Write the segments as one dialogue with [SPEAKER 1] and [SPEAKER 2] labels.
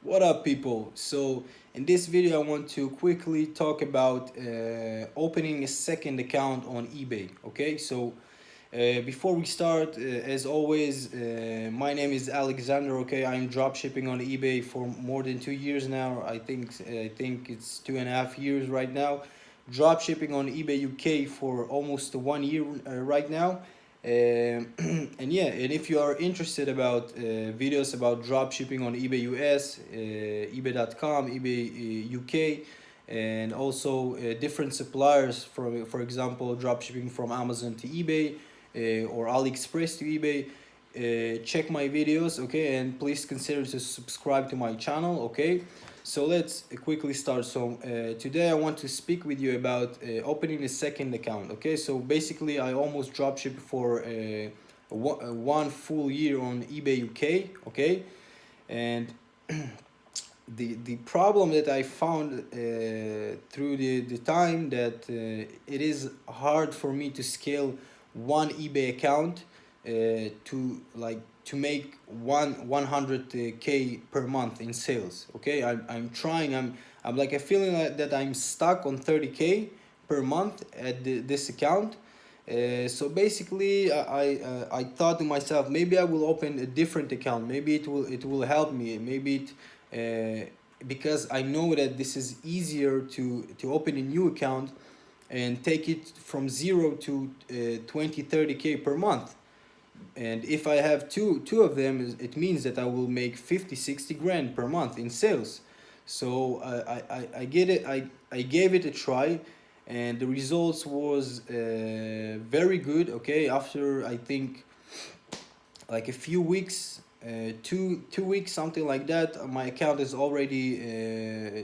[SPEAKER 1] What up, people? So in this video I want to quickly talk about opening a second account on eBay. Okay, so before we start, as always, my name is Alexander. Okay, I'm dropshipping on eBay for more than 2 years now. I think it's 2.5 years right now. Dropshipping on eBay UK for almost 1 year right now. And yeah, and if you are interested about videos about dropshipping on eBay US, eBay.com, eBay UK, and also different suppliers, for example, dropshipping from Amazon to eBay or AliExpress to eBay, check my videos, okay, and please consider to subscribe to my channel, okay. So let's quickly start. So today I want to speak with you about opening a second account, okay. So basically I almost dropship for one full year on eBay UK, okay. And the problem that I found through the time that it is hard for me to scale one eBay account to make 100k per month in sales. Okay, I'm trying. I'm like a feeling that I'm stuck on 30k per month at this account. So basically, I thought to myself, maybe I will open a different account. Maybe it will help me. Maybe because I know that this is easier to open a new account and take it from 0 to 20 30k per month. And if I have two of them, it means that I will make 50 60 grand per month in sales. So I get it. I gave it a try, and the results was very good. Okay, after I think like a few weeks, two weeks, something like that, my account is already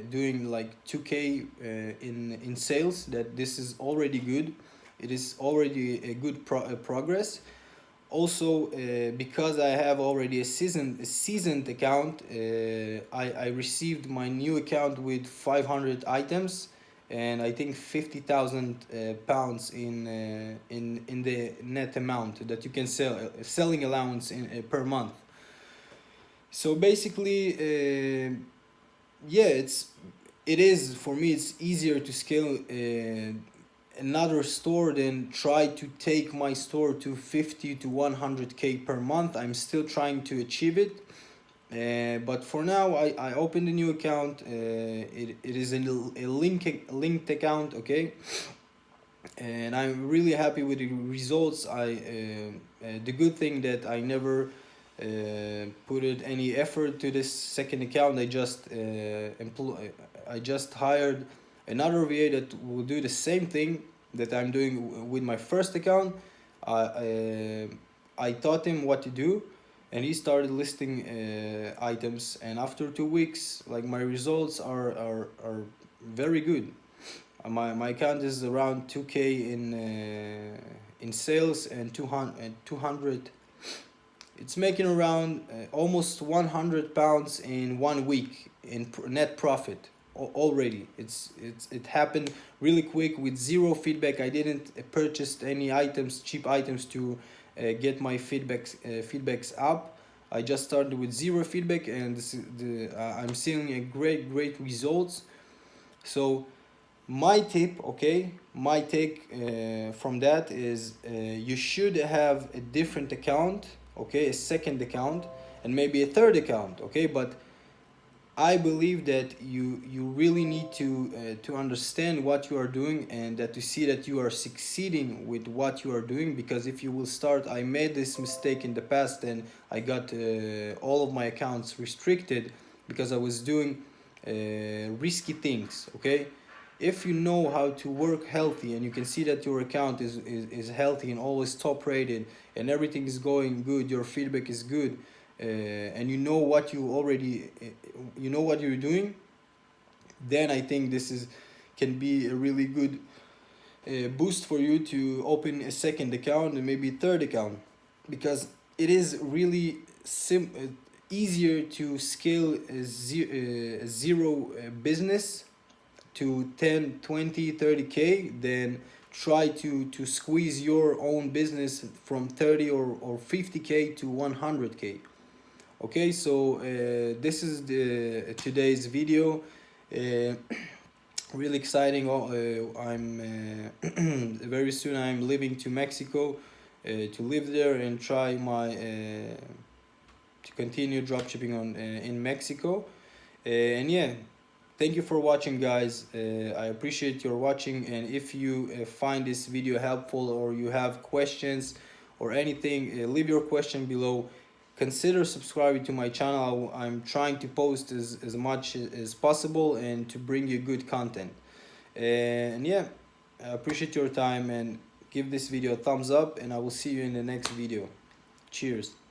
[SPEAKER 1] doing like 2k in sales. That this is already good. It is already a good progress. Also, because I have already a seasoned account, I received my new account with 500 items, and I think 50,000 pounds in the net amount that you can sell, selling allowance per month. So basically, yeah, it is for me. It's easier to scale another store than try to take my store to 50 to 100k per month. I'm still trying to achieve it. But for now, I opened a new account. It is a linked account, okay, and I'm really happy with the results. The good thing that I never put any effort to this second account. I just hired another VA that will do the same thing that I'm doing with my first account. I taught him what to do, and he started listing items. And after 2 weeks, like, my results are very good. My account is around 2k in sales, and 200. It's making around almost 100 pounds in 1 week in net profit already. It happened really quick with zero feedback. I didn't purchase any items, cheap items, to get my feedbacks up. I just started with zero feedback, and I'm seeing a great results. So my tip, okay, my take from that is you should have a different account, okay, a second account, and maybe a third account, okay. But I believe that you really need to understand what you are doing, and that to see that you are succeeding with what you are doing. Because if you will start, I made this mistake in the past, and I got all of my accounts restricted because I was doing risky things, okay. If you know how to work healthy, and you can see that your account is healthy and always top rated, and everything is going good, your feedback is good, and you know what you know what you're doing, then I think this is can be a really good boost for you to open a second account and maybe a third account. Because it is really easier to scale a zero business to 10 20 30k than try to squeeze your own business from 30 or 50k to 100k. Okay, so this is the today's video. uh, Really exciting. I'm very soon I'm leaving to Mexico to live there and try my to continue dropshipping on in Mexico. And yeah, thank you for watching, guys. I appreciate your watching, and if you find this video helpful or you have questions or anything, leave your question below. Consider subscribing to my channel. I'm trying to post as much as possible and to bring you good content. And yeah, I appreciate your time, and give this video a thumbs up, and I will see you in the next video. Cheers.